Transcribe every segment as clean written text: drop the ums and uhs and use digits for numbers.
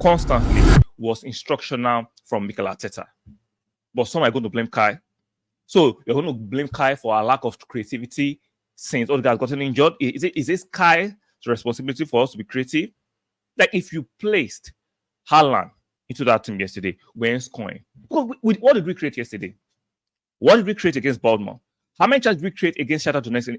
constantly was instructional from Mikel Arteta. But some are going to blame Kai. So you're going to blame Kai for a lack of creativity since Odegaard has gotten injured. Is this Kai's responsibility for us to be creative? Like if you placed Haaland into that team yesterday, we're scoring. What did we create yesterday? What did we create against Bournemouth? How many chances did we create against Shakhtar Donetsk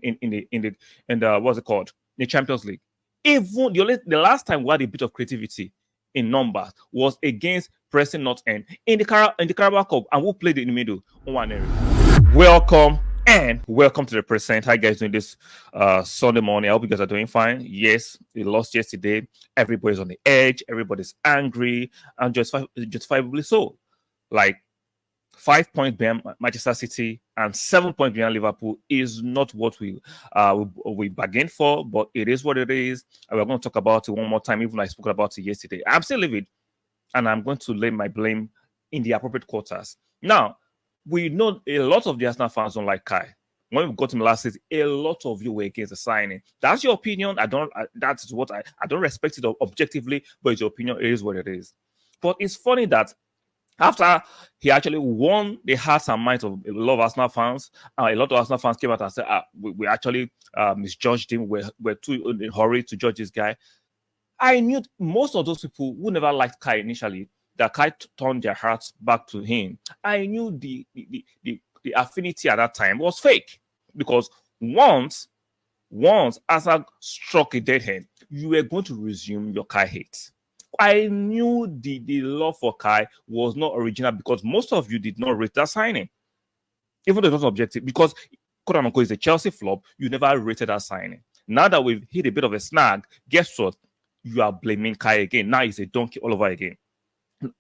in the what's it called? The Champions League. Even the last time we had a bit of creativity in numbers was against Preston North End in the Carabao Cup, and we played in the middle. Welcome to the present. How you guys doing this Sunday morning? I hope you guys are doing fine. Yes, we lost yesterday. Everybody's on the edge. Everybody's angry, and justifiably so. Like 5 points behind Manchester City and 7 points behind Liverpool is not what we bargained for, but it is what it is. And we're going to talk about it one more time, even though I spoke about it yesterday. I'm still livid, and I'm going to lay my blame in the appropriate quarters. Now, we know a lot of the Arsenal fans don't like Kai. When we got him last season, a lot of you were against the signing. That's your opinion. I don't respect it objectively, but it's your opinion. It is what it is. But it's funny that after he actually won the hearts and minds of a lot of Arsenal fans, a lot of Arsenal fans came out and said, we actually misjudged him. We're too in a hurry to judge this guy. I knew most of those people who never liked Kai initially, that Kai turned their hearts back to him. I knew the affinity at that time was fake, because once Arsenal struck a dead end, you were going to resume your Kai hate. I knew the love for Kai was not original, because most of you did not rate that signing, even though it was objective, because quote unquote is a Chelsea flop. You never rated that signing. Now that we've hit a bit of a snag, guess what? You are blaming Kai again. Now it's a donkey all over again.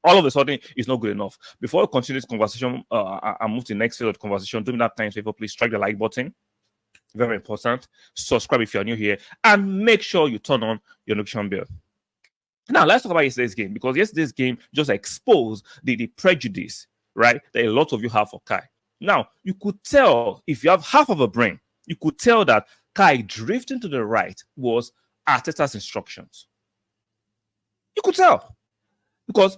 All of a sudden, it's not good enough. Before we continue this conversation, I move to the next field of conversation. Do me that time favor, please strike the like button. Very important. Subscribe if you're new here, and make sure you turn on your notification bell. Now, let's talk about yesterday's game, because yesterday's game just exposed the prejudice, right, that a lot of you have for Kai. Now, you could tell, if you have half of a brain, you could tell that Kai drifting to the right was Arteta's instructions. You could tell, because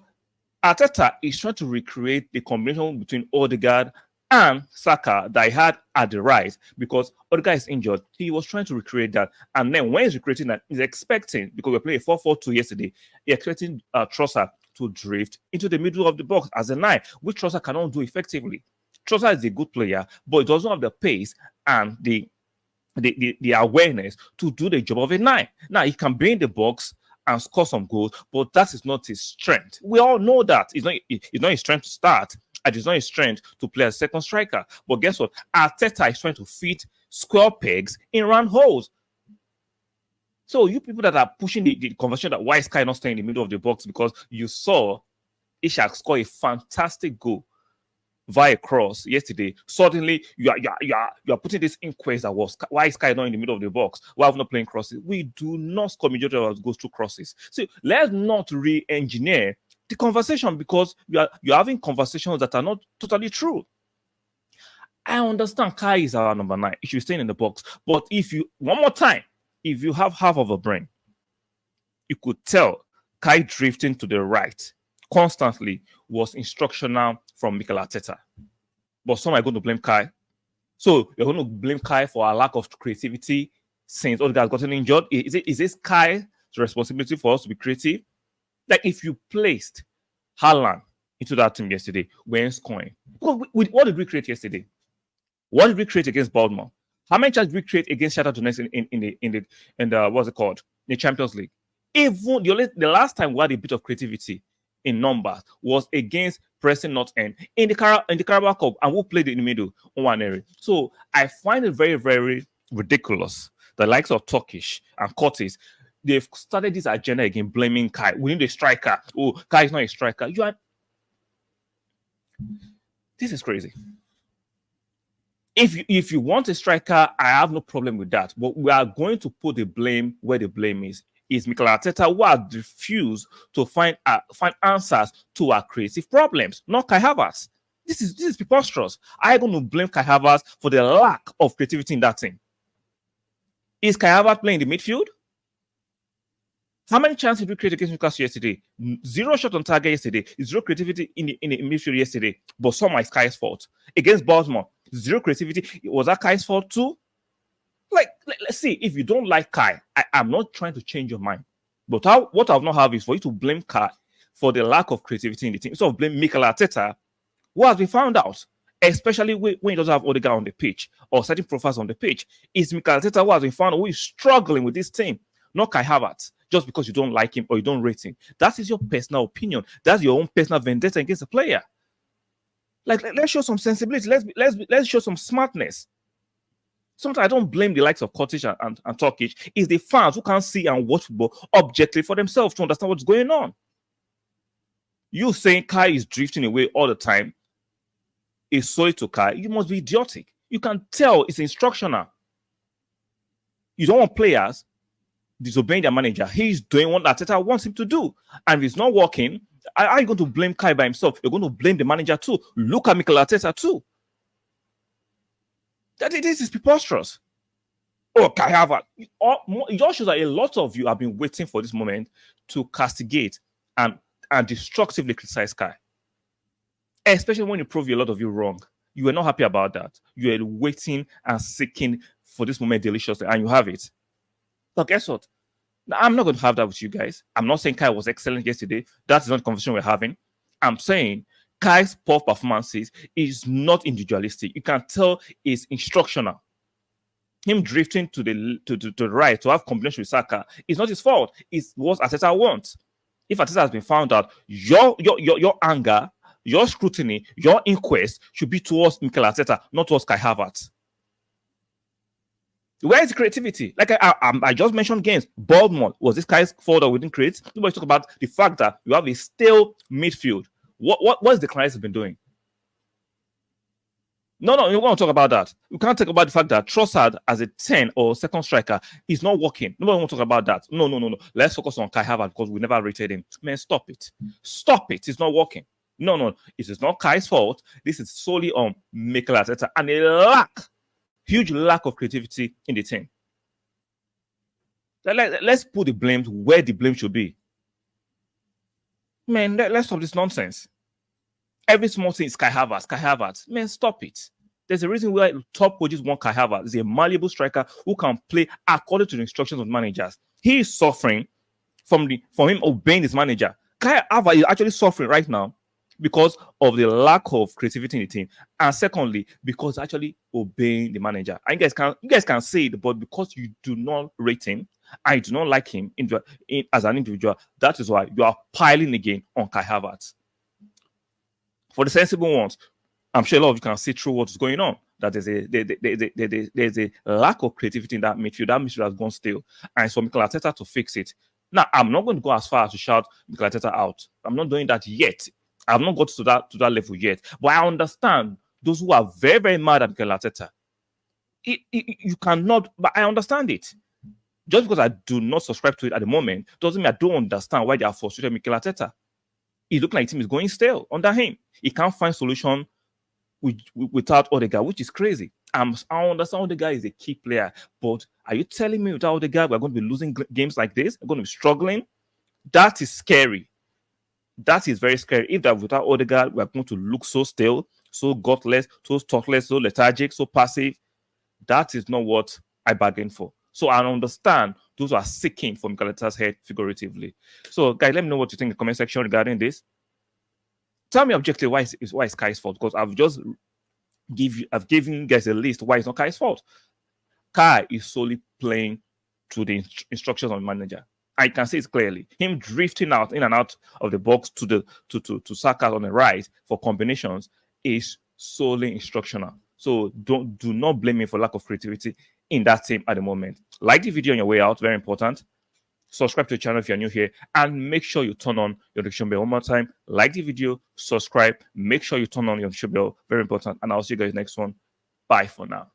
Arteta is trying to recreate the combination between Odegaard and Saka that he had at the right, because Odegaard is injured. He was trying to recreate that. And then when he's recreating that, he's expecting, because we played a 4-4-2 yesterday, he's expecting Trossard to drift into the middle of the box as a 9, which Trossard cannot do effectively. Trossard is a good player, but he doesn't have the pace and the awareness to do the job of a 9. Now, he can be in the box and score some goals, but that is not his strength. We all know that. It's not his strength to start, and it's not his strength to play as second striker. But guess what? Arteta is trying to fit square pegs in round holes. So you people that are pushing the conversation that why is Kai not staying in the middle of the box, because you saw Ishak score a fantastic goal via cross yesterday. Suddenly you are putting this inquest that was why is Kai not in the middle of the box? Why are we not playing crosses? We do not score majority of our goals through crosses. So let's not re-engineer the conversation, because you're having conversations that are not totally true. I understand Kai is our number 9. He should stay in the box. But if you have half of a brain, you could tell Kai drifting to the right constantly was instructional from Mikel Arteta. But some are going to blame Kai. So you're going to blame Kai for a lack of creativity since Odegaard has gotten injured. Is this Kai's responsibility for us to be creative? Like if you placed Haaland into that team yesterday, we're scoring. What did we create yesterday? What did we create against Bournemouth? How many chances did we create against Shakhtar Donetsk in the what's it called? The Champions League. Even the last time we had a bit of creativity in numbers was against Preston North End in the Carabao Cup, and we played in the middle on one area. So I find it very, very ridiculous. The likes of Turkish and Curtis, they've started this agenda again, blaming Kai. We need a striker. Oh, Kai is not a striker. This is crazy. If you want a striker, I have no problem with that. But we are going to put the blame where the blame is. Is Mikel Arteta, who has refused to find answers to our creative problems, not Kai Havertz. This is preposterous. I'm going to blame Kai Havertz for the lack of creativity in that team. Is Kai Havertz playing the midfield? How many chances did we create against Newcastle yesterday? Zero shot on target yesterday. Zero creativity in the midfield yesterday. But some is Kai's fault. Against Baltimore, zero creativity. Was that Kai's fault too? Like, let's see. If you don't like Kai, I'm not trying to change your mind. But what I've not have is for you to blame Kai for the lack of creativity in the team. Instead of blame Mikel Arteta, what has been found out, especially when he doesn't have Odegaard on the pitch or certain profiles on the pitch, is Mikel Arteta who has been found who is struggling with this team, not Kai Havertz, just because you don't like him or you don't rate him. That is your personal opinion. That's your own personal vendetta against the player. Like, let's show some sensibility. Let's show some smartness. Sometimes I don't blame the likes of Cottage and Turkish. It's the fans who can't see and watch football objectively for themselves to understand what's going on. You saying Kai is drifting away all the time is solely to Kai. You must be idiotic. You can tell it's instructional. You don't want players disobeying their manager. He's doing what Arteta wants him to do. And if it's not working, are you going to blame Kai by himself? You're going to blame the manager too. Look at Mikel Arteta too. This is preposterous. Oh, Kai Havertz. It just shows that a lot of you have been waiting for this moment to castigate and destructively criticize Kai. Especially when you prove a lot of you wrong. You were not happy about that. You were waiting and seeking for this moment deliciously, and you have it. But guess what? Now, I'm not going to have that with you guys. I'm not saying Kai was excellent yesterday. That is not the conversation we're having. I'm saying Kai's poor performances is not individualistic. You can tell it's instructional. Him drifting to the right to have combination with Saka is not his fault. It's what Arteta wants. If Arteta has been found out, your anger, your scrutiny, your inquest should be towards Mikel Arteta, not towards Kai Havertz. Where is the creativity? Like I just mentioned games. Baltimore, was this Kai's fault that we didn't create? Nobody talk about the fact that you have a stale midfield. What is the crisis been doing? No, you want to talk about that. You can't talk about the fact that Trossard as a 10 or second striker is not working. Nobody want to talk about that. No. Let's focus on Kai Havertz because we never rated him. Man, stop it. Stop it. It's not working. No. It is not Kai's fault. This is solely on Mikel Arteta and a huge lack of creativity in the team. Let's put the blame where the blame should be. Man, let's stop this nonsense. Every small thing is Kai Havertz. Man, stop it. There's a reason why top coaches want Kai Havertz. He's a malleable striker who can play according to the instructions of managers. He is suffering from him obeying his manager. Kai Havertz is actually suffering right now because of the lack of creativity in the team. And secondly, because actually obeying the manager. And you guys can say it, but because you do not rate him, I do not like him as an individual. That is why you are piling again on Kai Havertz. For the sensible ones, I'm sure a lot of you can see through what's going on. That there's a lack of creativity in that midfield. That midfield has gone stale. And it's for Mikel Arteta to fix it. Now, I'm not going to go as far as to shout Mikel Arteta out. I'm not doing that yet. I've not got to that level yet. But I understand those who are very, very mad at Mikel Arteta. You cannot, but I understand it. Just because I do not subscribe to it at the moment doesn't mean I don't understand why they are frustrated Mikel Arteta. It looks like the team is going stale under him. He can't find solution without Odegaard, which is crazy. I understand Odegaard is a key player, but are you telling me without Odegaard we're going to be losing games like this? We're going to be struggling? That is scary. That is very scary. If that without Odegaard we're going to look so stale, so gutless, so thoughtless, so lethargic, so passive, that is not what I bargained for. So I understand those who are seeking for Mikel Arteta's head figuratively. So, guys, let me know what you think in the comment section regarding this. Tell me objectively why it's Kai's fault, because I've given you guys a list why it's not Kai's fault. Kai is solely playing to the instructions of the manager. I can see it clearly. Him drifting out in and out of the box to Saka on the right for combinations is solely instructional. So do not blame me for lack of creativity in that team at the moment. Like the video on your way out, very important. Subscribe to the channel if you're new here, and make sure you turn on your notification bell. One more time, like the video, subscribe, make sure you turn on your notification bell, very important. And I'll see you guys next one. Bye for now.